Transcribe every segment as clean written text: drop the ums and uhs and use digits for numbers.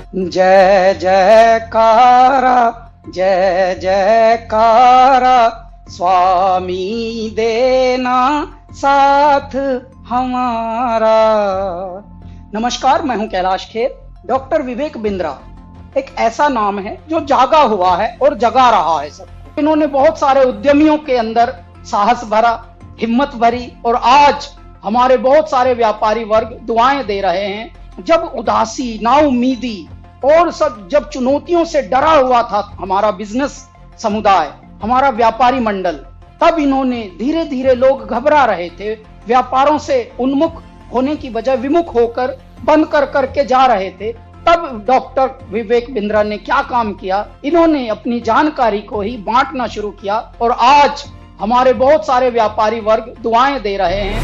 जय जयकारा, जय जयकारा, स्वामी देना साथ हमारा। नमस्कार, मैं हूं कैलाश खेर। डॉक्टर विवेक बिंद्रा एक ऐसा नाम है जो जागा हुआ है और जगा रहा है सबको। इन्होंने बहुत सारे उद्यमियों के अंदर साहस भरा, हिम्मत भरी, और आज हमारे बहुत सारे व्यापारी वर्ग दुआएं दे रहे हैं। जब उदासी, नाउमीदी और सब जब चुनौतियों से डरा हुआ था हमारा बिजनेस समुदाय, हमारा व्यापारी मंडल, तब इन्होंने धीरे धीरे, लोग घबरा रहे थे, व्यापारों से उन्मुख होने की बजाय विमुख होकर बंद कर करके जा रहे थे, तब डॉक्टर विवेक बिंद्रा ने क्या काम किया, इन्होंने अपनी जानकारी को ही बांटना शुरू किया और आज हमारे बहुत सारे व्यापारी वर्ग दुआएं दे रहे हैं।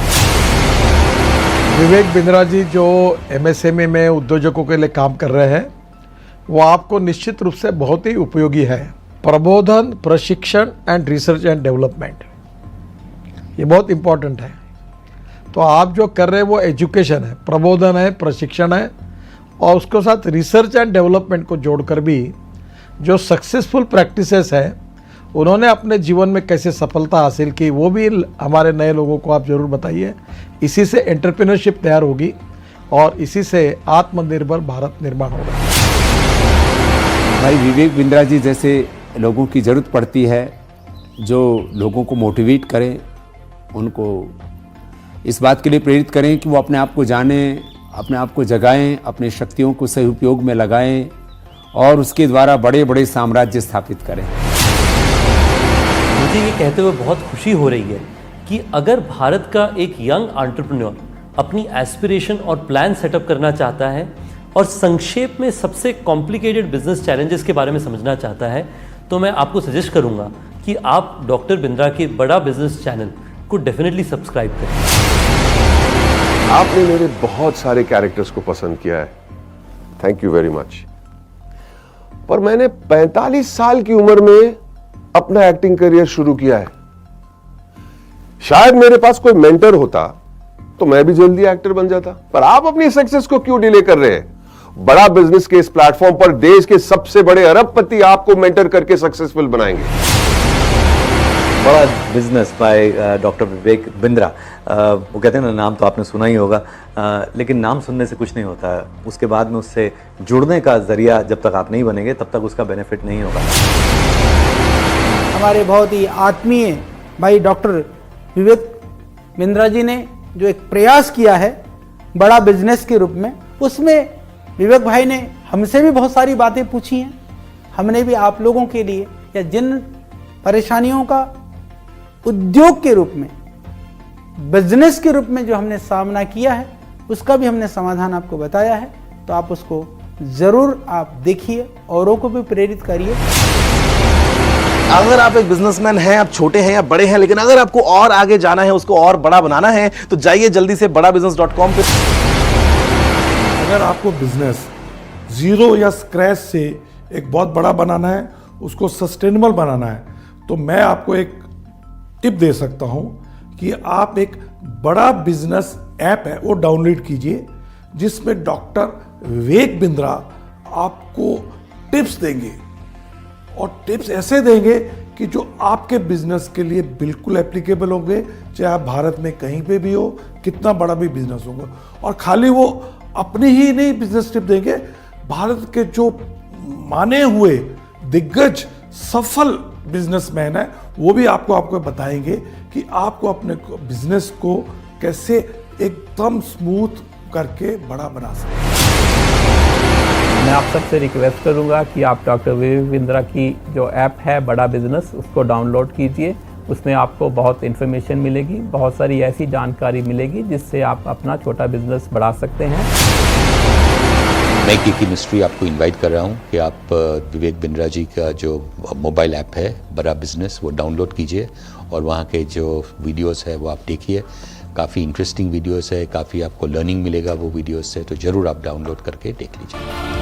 विवेक बिंद्रा जी जो एमएसएमई में उद्योजकों के लिए काम कर रहे हैं, वो आपको निश्चित रूप से बहुत ही उपयोगी है। प्रबोधन, प्रशिक्षण एंड रिसर्च एंड डेवलपमेंट, ये बहुत इम्पोर्टेंट है। तो आप जो कर रहे हैं वो एजुकेशन है, प्रबोधन है, प्रशिक्षण है, और उसके साथ रिसर्च एंड डेवलपमेंट को जोड़कर भी जो सक्सेसफुल प्रैक्टिसेस है, उन्होंने अपने जीवन में कैसे सफलता हासिल की, वो भी हमारे नए लोगों को आप जरूर बताइए। इसी से एंटरप्रेन्योरशिप तैयार होगी और इसी से आत्मनिर्भर भारत निर्माण होगा। भाई विवेक बिंद्रा जी जैसे लोगों की ज़रूरत पड़ती है, जो लोगों को मोटिवेट करें, उनको इस बात के लिए प्रेरित करें कि वो अपने आप को जानें, अपने आप को जगाएं, अपने शक्तियों को सही उपयोग में लगाएं और उसके द्वारा बड़े बड़े साम्राज्य स्थापित करें। मुझे ये कहते हुए बहुत खुशी हो रही है कि अगर भारत का एक यंग एंटरप्रेन्योर अपनी एस्पिरेशन और प्लान सेटअप करना चाहता है और संक्षेप में सबसे कॉम्प्लिकेटेड बिजनेस चैलेंजेस के बारे में समझना चाहता है, तो मैं आपको सजेस्ट करूंगा कि आप डॉक्टर बिंद्रा के बड़ा बिजनेस चैनल को डेफिनेटली सब्सक्राइब करें। आपने मेरे बहुत सारे कैरेक्टर्स को पसंद किया है, थैंक यू वेरी मच। पर मैंने 45 साल की उम्र में अपना एक्टिंग करियर शुरू किया है। शायद मेरे पास कोई मेंटर होता तो मैं भी जल्दी एक्टर बन जाता। पर आप अपनी सक्सेस को क्यों डिले कर रहे हैं? बड़ा बिजनेस के इस प्लेटफॉर्म पर देश के सबसे बड़े अरबपति आपको मेंटर करके सक्सेसफुल बनाएंगे। बड़ा business by doctor Vivek Bindra. वो कहते हैं ना, नाम तो आपने सुना ही होगा, लेकिन नाम सुनने से कुछ नहीं होता। उसके बाद में उससे जुड़ने का जरिया जब तक आप नहीं बनेंगे तब तक उसका बेनिफिट नहीं होगा। हमारे बहुत ही आत्मीय भाई डॉक्टर विवेक बिंद्रा जी ने जो एक प्रयास किया है बड़ा बिजनेस के रूप में, उसमें विवेक भाई ने हमसे भी बहुत सारी बातें पूछी हैं। हमने भी आप लोगों के लिए, या जिन परेशानियों का उद्योग के रूप में, बिजनेस के रूप में जो हमने सामना किया है, उसका भी हमने समाधान आपको बताया है। तो आप उसको ज़रूर आप देखिए, औरों को भी प्रेरित करिए। अगर आप एक बिजनेसमैन हैं, आप छोटे हैं या बड़े हैं, लेकिन अगर आपको और आगे जाना है, उसको और बड़ा बनाना है, तो जाइए जल्दी से badabusiness.com पे। अगर आपको बिजनेस जीरो या स्क्रैच से एक बहुत बड़ा बनाना है, उसको सस्टेनेबल बनाना है, तो मैं आपको एक टिप दे सकता हूं कि आप एक बड़ा बिजनेस ऐप है वो डाउनलोड कीजिए, जिसमें डॉक्टर विवेक बिंद्रा आपको टिप्स देंगे, और टिप्स ऐसे देंगे कि जो आपके बिजनेस के लिए बिल्कुल एप्लीकेबल होंगे, चाहे आप भारत में कहीं पे भी हो, कितना बड़ा भी बिजनेस होगा। और खाली वो अपनी ही नहीं बिजनेस टिप देंगे, भारत के जो माने हुए दिग्गज सफल बिजनेसमैन है, वो भी आपको बताएंगे कि आपको अपने बिजनेस को कैसे एकदम स्मूथ करके बड़ा बना सकते। मैं आप सबसे रिक्वेस्ट करूंगा कि आप डॉक्टर विवेक बिंद्रा की जो ऐप है बड़ा बिजनेस, उसको डाउनलोड कीजिए। उसमें आपको बहुत इन्फॉर्मेशन मिलेगी, बहुत सारी ऐसी जानकारी मिलेगी जिससे आप अपना छोटा बिजनेस बढ़ा सकते हैं। मैं की मिस्ट्री आपको इनवाइट कर रहा हूं कि आप विवेक बिंद्रा जी का जो मोबाइल ऐप है बड़ा बिजनेस, वो डाउनलोड कीजिए और वहाँ के जो वीडियोस है वो आप देखिए। काफ़ी इंटरेस्टिंग वीडियोस है, काफ़ी आपको लर्निंग मिलेगा वो वीडियोस से, तो ज़रूर आप डाउनलोड करके देख लीजिए।